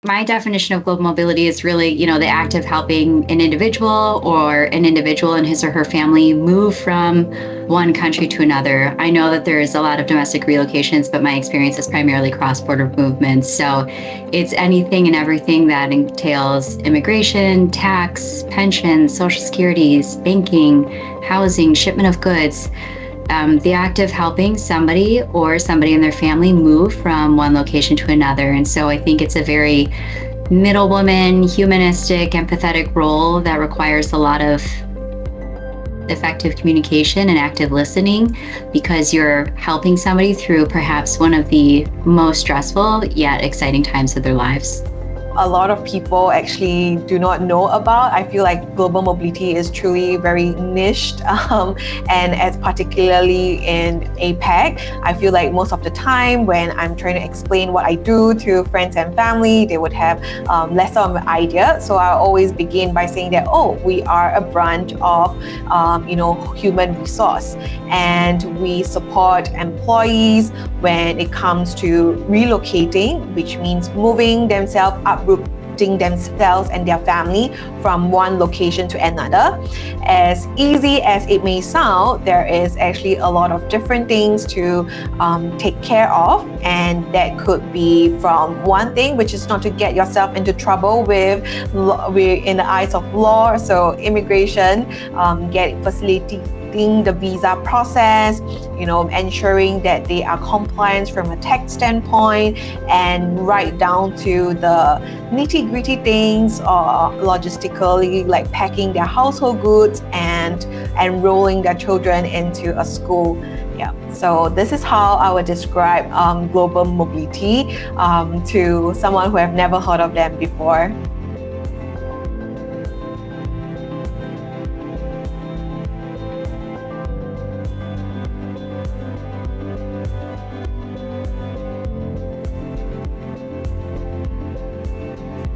My definition of global mobility is really, the act of helping an individual or an individual and his or her family move from one country to another. I know that there's a lot of domestic relocations, but my experience is primarily cross-border movements. So it's anything and everything that entails immigration, tax, pensions, social securities, banking, housing, shipment of goods. The act of helping somebody or somebody in their family move from one location to another. And so I think it's a very middle woman, humanistic, empathetic role that requires a lot of effective communication and active listening, because you're helping somebody through perhaps one of the most stressful yet exciting times of their lives. A lot of people actually do not know about. I feel like global mobility is truly very niched, and as particularly in APAC, I feel like most of the time when I'm trying to explain what I do to friends and family, they would have less of an idea. So I always begin by saying that, we are a branch of human resource, and we support employees when it comes to relocating, which means moving themselves, uprooting themselves and their family from one location to another. As easy as it may sound, there is actually a lot of different things to take care of, and that could be from one thing, which is not to get yourself into trouble with in the eyes of law. So immigration, facilitating the visa process, ensuring that they are compliant from a tax standpoint, and right down to the nitty-gritty things, or logistically, like packing their household goods and enrolling their children into a school. Yeah, so this is how I would describe global mobility to someone who have never heard of them before.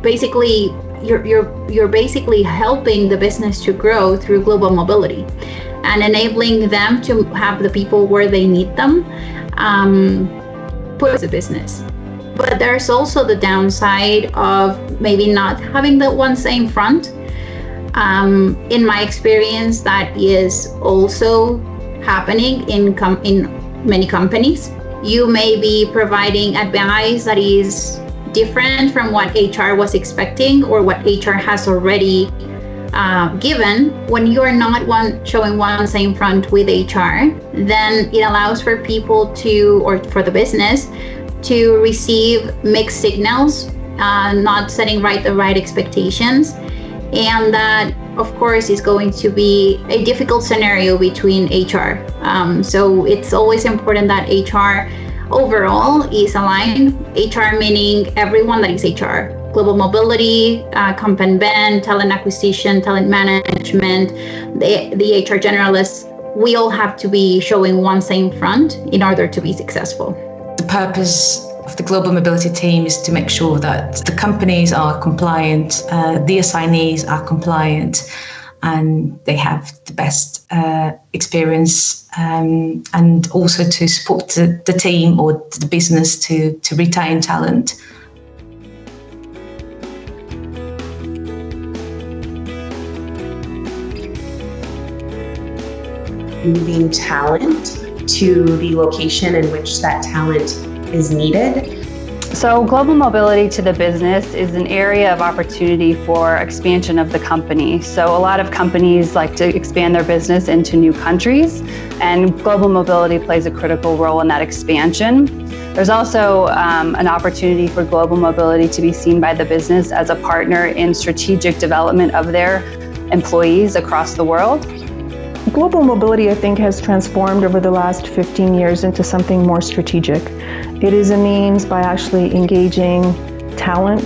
Basically, you're basically helping the business to grow through global mobility and enabling them to have the people where they need them, put the business. But there's also the downside of maybe not having the one same front. In my experience, that is also happening in many companies. You may be providing advice that is different from what HR was expecting or what HR has already given. When you're not showing one same front with HR, then it allows for people or for the business to receive mixed signals, not setting the right expectations. And that, of course, is going to be a difficult scenario between HR. So it's always important that HR overall is aligned. HR meaning everyone that is HR. Global mobility, comp and ben, talent acquisition, talent management, the HR generalists, we all have to be showing one same front in order to be successful. The purpose of the global mobility team is to make sure that the companies are compliant, the assignees are compliant, and they have the best experience, and also to support the team or the business to retain talent. Moving talent to the location in which that talent is needed. So global mobility to the business is an area of opportunity for expansion of the company. So a lot of companies like to expand their business into new countries, and global mobility plays a critical role in that expansion. There's also an opportunity for global mobility to be seen by the business as a partner in strategic development of their employees across the world. Global mobility, I think, has transformed over the last 15 years into something more strategic. It is a means by actually engaging talent,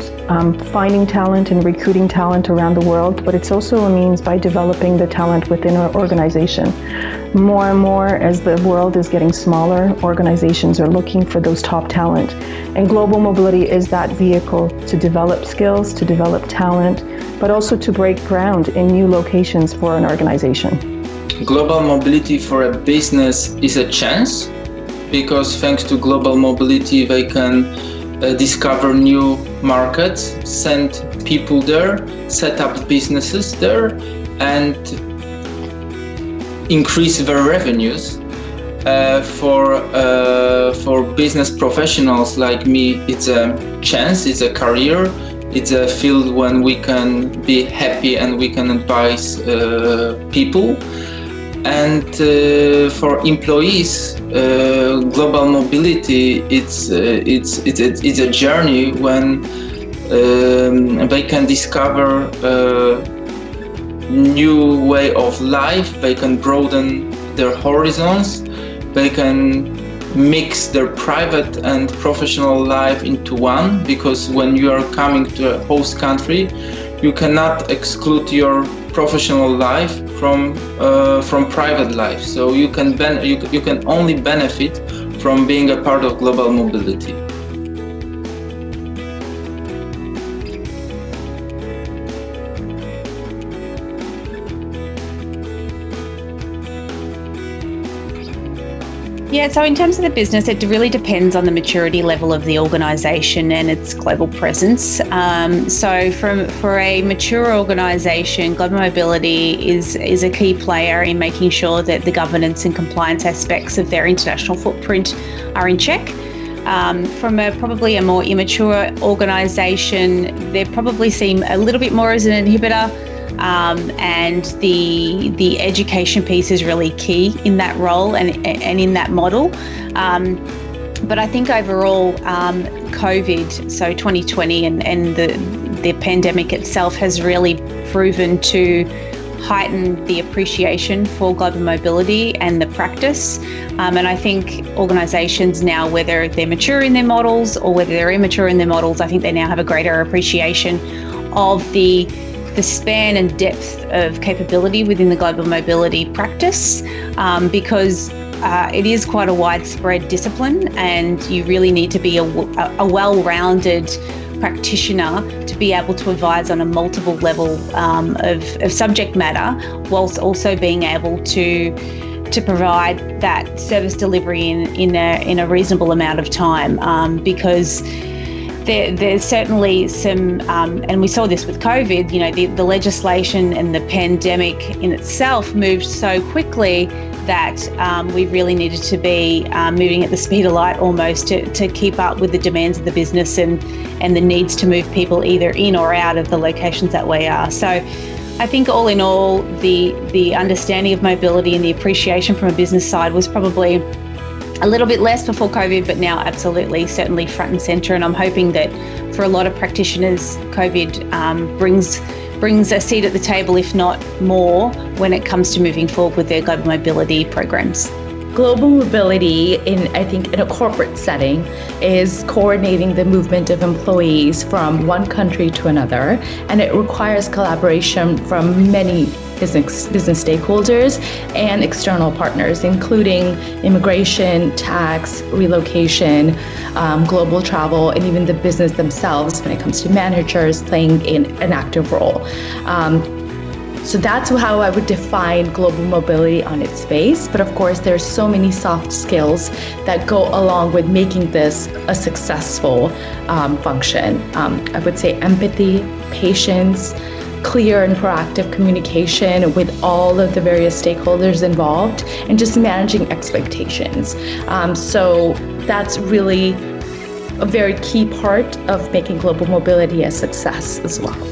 finding talent and recruiting talent around the world, but it's also a means by developing the talent within our organization. More and more, as the world is getting smaller, organizations are looking for those top talent. And global mobility is that vehicle to develop skills, to develop talent, but also to break ground in new locations for an organization. Global mobility for a business is a chance, because thanks to global mobility they can discover new markets, send people there, set up businesses there, and increase their revenues. For business professionals like me, it's a chance, it's a career, it's a field when we can be happy and we can advise people. And for employees, global mobility, it's a journey when they can discover a new way of life. They can broaden their horizons. They can mix their private and professional life into one, because when you are coming to a host country, you cannot exclude your professional life from private life. So you can only benefit from being a part of global mobility. Yeah, so in terms of the business, it really depends on the maturity level of the organisation and its global presence. So for a mature organisation, global mobility is a key player in making sure that the governance and compliance aspects of their international footprint are in check. From probably a more immature organisation, they probably seem a little bit more as an inhibitor. And the education piece is really key in that role and in that model. But I think overall, COVID, so 2020 and the pandemic itself has really proven to heighten the appreciation for global mobility and the practice. And I think organisations now, whether they're mature in their models or whether they're immature in their models, I think they now have a greater appreciation of the span and depth of capability within the global mobility practice, because it is quite a widespread discipline, and you really need to be a well-rounded practitioner to be able to advise on a multiple level of subject matter, whilst also being able to provide that service delivery in a reasonable amount of time, because there's certainly some, and we saw this with COVID, the legislation and the pandemic in itself moved so quickly that we really needed to be moving at the speed of light almost to keep up with the demands of the business and the needs to move people either in or out of the locations that we are. So I think all in all, the understanding of mobility and the appreciation from a business side was probably a little bit less before COVID, but now absolutely, certainly front and centre. And I'm hoping that for a lot of practitioners, COVID brings a seat at the table, if not more, when it comes to moving forward with their global mobility programs. Global mobility, in a corporate setting, is coordinating the movement of employees from one country to another, and it requires collaboration from many business stakeholders and external partners, including immigration, tax, relocation, global travel, and even the business themselves when it comes to managers playing an active role. So that's how I would define global mobility on its face. But of course, there's so many soft skills that go along with making this a successful function. I would say empathy, patience, clear and proactive communication with all of the various stakeholders involved, and just managing expectations. So that's really a very key part of making global mobility a success as well.